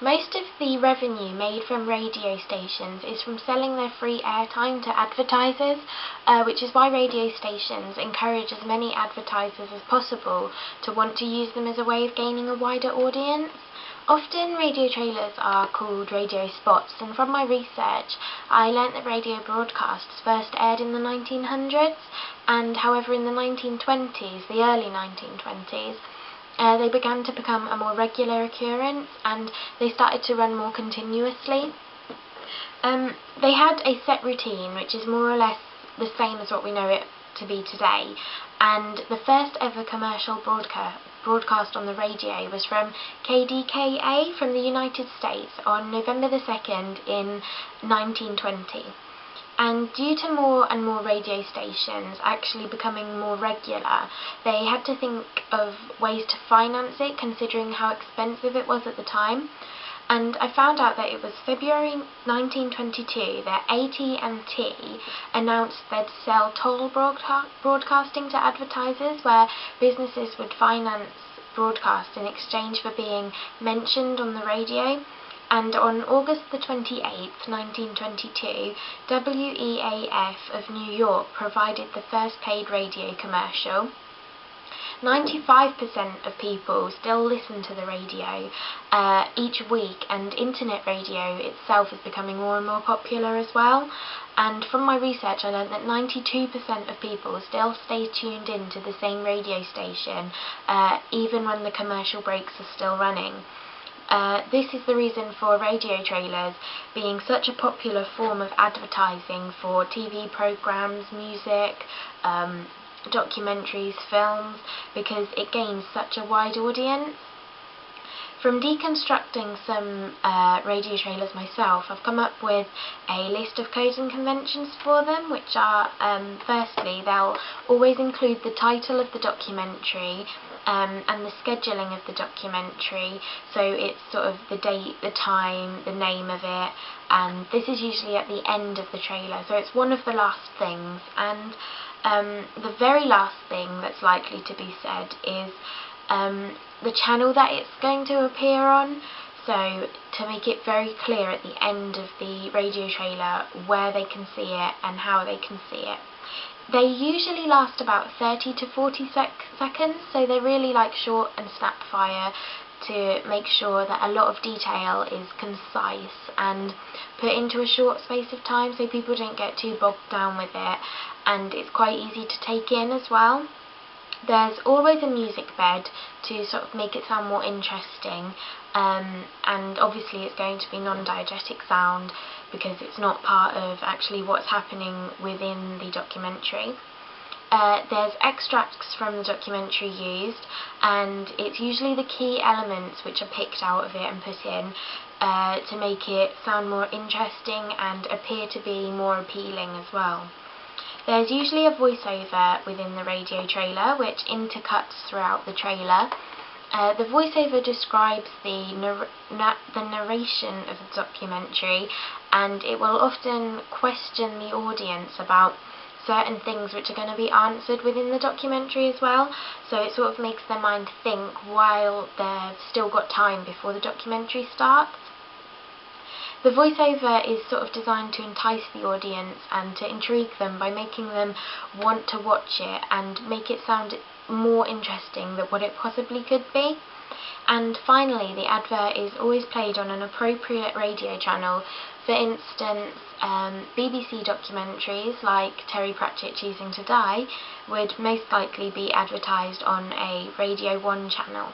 Most of the revenue made from radio stations is from selling their free airtime to advertisers, which is why radio stations encourage as many advertisers as possible to want to use them as a way of gaining a wider audience. Often radio trailers are called radio spots, and from my research I learnt that radio broadcasts first aired in the 1900s, and however in the 1920s, the early 1920s, they began to become a more regular occurrence and they started to run more continuously. They had a set routine which is more or less the same as what we know it to be today, and the first ever commercial broadcast on the radio was from KDKA from the United States on November the 2nd in 1920. And due to more and more radio stations actually becoming more regular, they had to think of ways to finance it, considering how expensive it was at the time. And I found out that it was February 1922 that AT&T announced they'd sell toll broadcasting to advertisers, where businesses would finance broadcasts in exchange for being mentioned on the radio. And on August the 28th, 1922, WEAF of New York provided the first paid radio commercial. 95% of people still listen to the radio each week, and internet radio itself is becoming more and more popular as well. And from my research I learned that 92% of people still stay tuned in to the same radio station even when the commercial breaks are still running. This is the reason for radio trailers being such a popular form of advertising for TV programmes, music, documentaries, films, because it gains such a wide audience. From deconstructing some radio trailers myself, I've come up with a list of codes and conventions for them, which are, firstly, they'll always include the title of the documentary and the scheduling of the documentary, so it's sort of the date, the time, the name of it, and this is usually at the end of the trailer, so it's one of the last things. And the very last thing that's likely to be said is the channel that it's going to appear on, so to make it very clear at the end of the radio trailer where they can see it and how they can see it. They usually last about 30 to 40 seconds, so they're really like short and snap fire to make sure that a lot of detail is concise and put into a short space of time so people don't get too bogged down with it, and it's quite easy to take in as well. There's always a music bed to sort of make it sound more interesting, and obviously it's going to be non-diegetic sound because it's not part of actually what's happening within the documentary. There's extracts from the documentary used, and it's usually the key elements which are picked out of it and put in to make it sound more interesting and appear to be more appealing as well. There's usually a voiceover within the radio trailer which intercuts throughout the trailer. The voiceover describes the narration of the documentary, and it will often question the audience about certain things which are going to be answered within the documentary as well, so it sort of makes their mind think while they've still got time before the documentary starts. The voiceover is sort of designed to entice the audience and to intrigue them by making them want to watch it and make it sound more interesting than what it possibly could be. And finally, the advert is always played on an appropriate radio channel. For instance, BBC documentaries like Terry Pratchett Choosing to Die would most likely be advertised on a Radio 1 channel.